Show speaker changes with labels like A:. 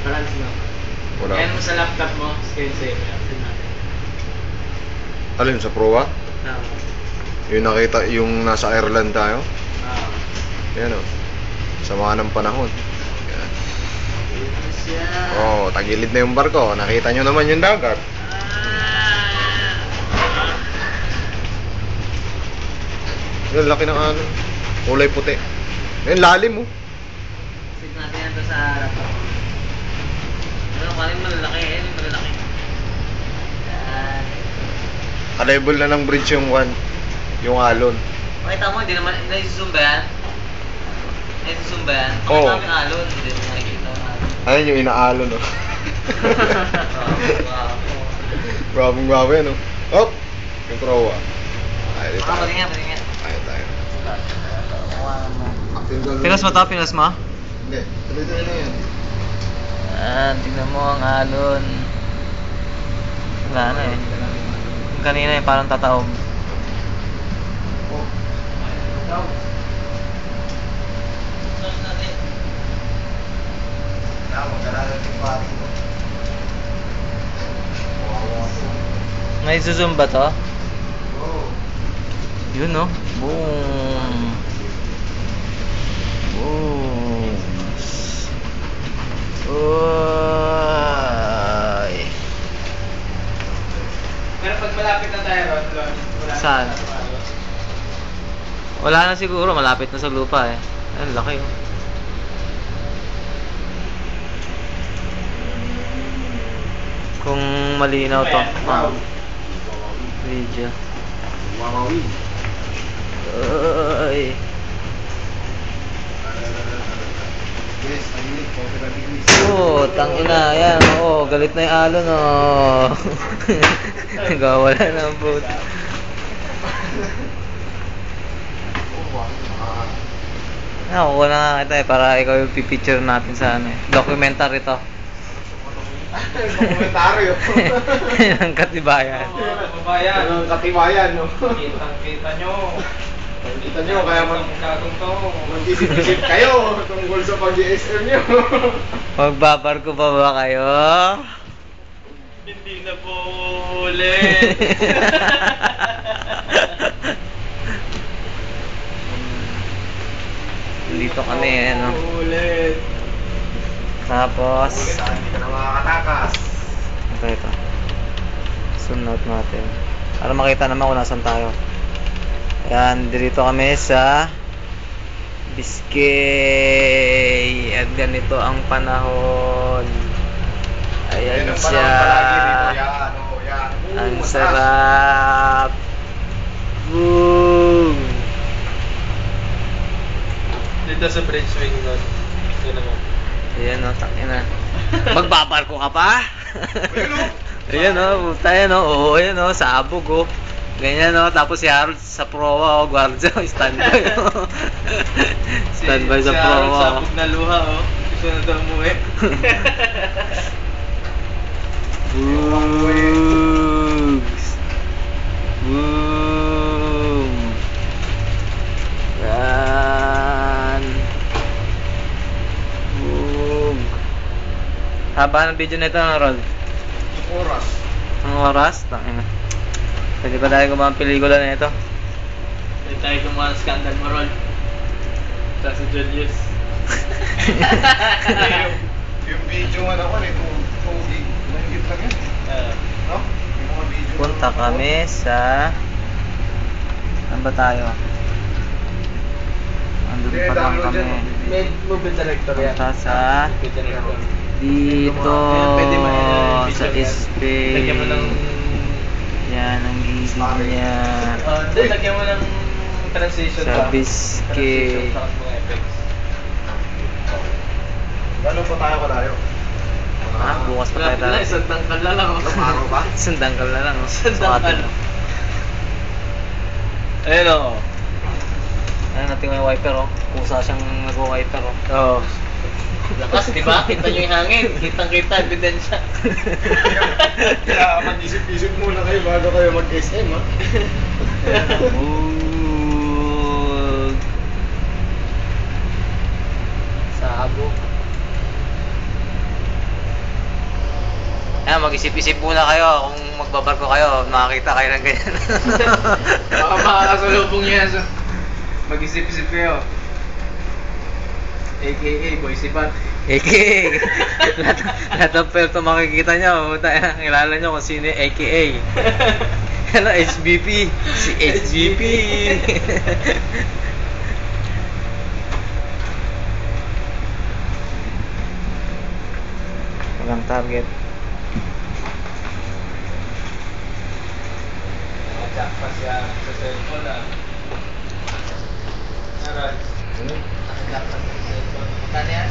A: Balance mo.
B: Wala.
A: Ayan mo sa laptop mo, screensaver. Tignan natin.
B: Alin sa proa?
A: Ah.
B: Yung nakita, yung nasa Ireland tayo.
A: Ah.
B: Yan o. Sama ng panahon. Yan.
A: Ito siya.
B: Oh, tagilid na yung barko. Nakita nyo naman yung dagat. Yung laki ng ano. Kulay puti. Yung lalim mo.
A: Sit natin yan to sa laptop. Ano, kanin malalaki eh. Yung malalaki. Yan.
B: Ka-level na ng bridge yung one. Yung alon.
A: Makita mo, hindi naman, nai-zoom ba yan? Nai-zoom ba yan?
B: Oo.
A: Makita mo yung alon, hindi mo nakikita yung alon.
B: Ayun yung inaalon no. Grabing grabe no. Oh! Yung proa. Ay, dito.
A: Patingin, patingin.
B: Ay, tayo.
A: Pinas mo to? Pinas mo?
B: Hindi. Tuloy-tuloy na yan.
A: Tignan mo ang alon. Wala na eh. Yung kanina yung parang tataob.
B: Oh.
A: May zoom ba to?
B: Oh.
A: Yun no? Boom! Boom! Uy!
C: Pero pag malapit na tayo ron, wala
A: Saan?
C: na tayo.
A: Wala na siguro, malapit na sa lupa eh. Ayun, laki oh. Kung malinaw to, video.
B: Mamawi.
A: Uy!
B: Yes, tahimik. Degrees.
A: Oh, tangina, yan. Oh, galit na yung alon, oh. Nagawala na ang boat. Nakukuha na nga kita eh, para ikaw yung pipicture natin sa ano eh. Documentary to.
B: Komentaryo.
A: Ang katibayan.
C: Babayan.
B: Ang katibayan, no?
C: Kita nyo.
B: Kita nyo, kaya
C: Magkakong to.
B: mag-isip-isip kayo tungkol sa pag-GSM nyo.
A: Magbabarko pa ba kayo?
C: Hindi na po ulit.
A: Dito kami eh, no?
C: Ulit.
A: Tapos,
B: Hindi ka na makakatakas.
A: ito. Zoom out natin. Para makita naman kung nasan tayo. Ayan, dito kami sa Biscay. At ganito ang panahon. Ayan
B: Yan ang
A: siya.
B: panahon palagi dito. Yan, oh, yan.
A: Ang
B: masarap.
A: sarap. Boom!
C: Dito sa bridge wing nun. Ito naman.
A: Ayan o, takina. Magbabarko ka pa?
B: Ayun, oh.
A: Ayan o, puta yan o. Oo, ayan o, sa abog o. Ganyan o, tapos si Harold sa proa o, guardia o, standby o. Standby sa proa o.
C: Sabog na luha oh. Gusto na daw umuwi.
A: Boogs! Boom! Yan! Boom! Haba ng video na ito, Harold.
B: Oras.
A: Ang oras? Tangina. Pwede pa tayo gumawa ng pelikula na ito.
C: Pwede tayo gumawa ng scandal mo, Rol. Sa si Julius.
B: Yung video nga naman, 2 gig. Mahigit lang yan. No? Yung mga video.
A: Punta kami sa... Saan ba tayo? Andun
B: Hindi,
A: pa lang
B: download
A: kami.
B: yan.
C: May movie director yan.
A: Punta sa...
C: Movie director.
A: Dito
C: Pwede mo yan,
A: sa
C: video yan.
A: space.
C: Lagyan mo ng...
A: Yan ang gigit niya.
C: Hindi, lagyan mo ng transition
A: Sa
C: pa.
A: Biscay.
C: Transition sa mga effects.
B: Gano'n pa tayo kalayo?
A: Ah, bukas pa tayo
C: Wala,
A: tayo.
C: isang tangkal na lang.
B: Ilang araw ba?
A: Isang dangkal na lang.
C: Isang tangkal. Ayun o.
A: Ayun natin yung wiper oh. Kusa siyang nag-wiper oh.
C: Oo. Lakas, di ba? Kita nyo yung hangin. Kitang-kita, ebidensya.
B: Kaya mag-isip-isip muna kayo bago kayo mag-SM, ha?
A: Bug. Sabog. Ayan, mag-isip-isip muna kayo kung magbabarko kayo, makakita kayo ng ganyan.
C: Baka makakasalubong niya sa... Mag-isip-isip kayo. AKA Boy Sipat.
A: AKA. lahat ng pelto makikita nyo, kilala nyo kung sino yung AKA. Hello, HBP. Si HBP. Walang target.
C: Nakajapa siya sa cellphone ah. Naran. Nakajapa sa cellphone. Magkano yan?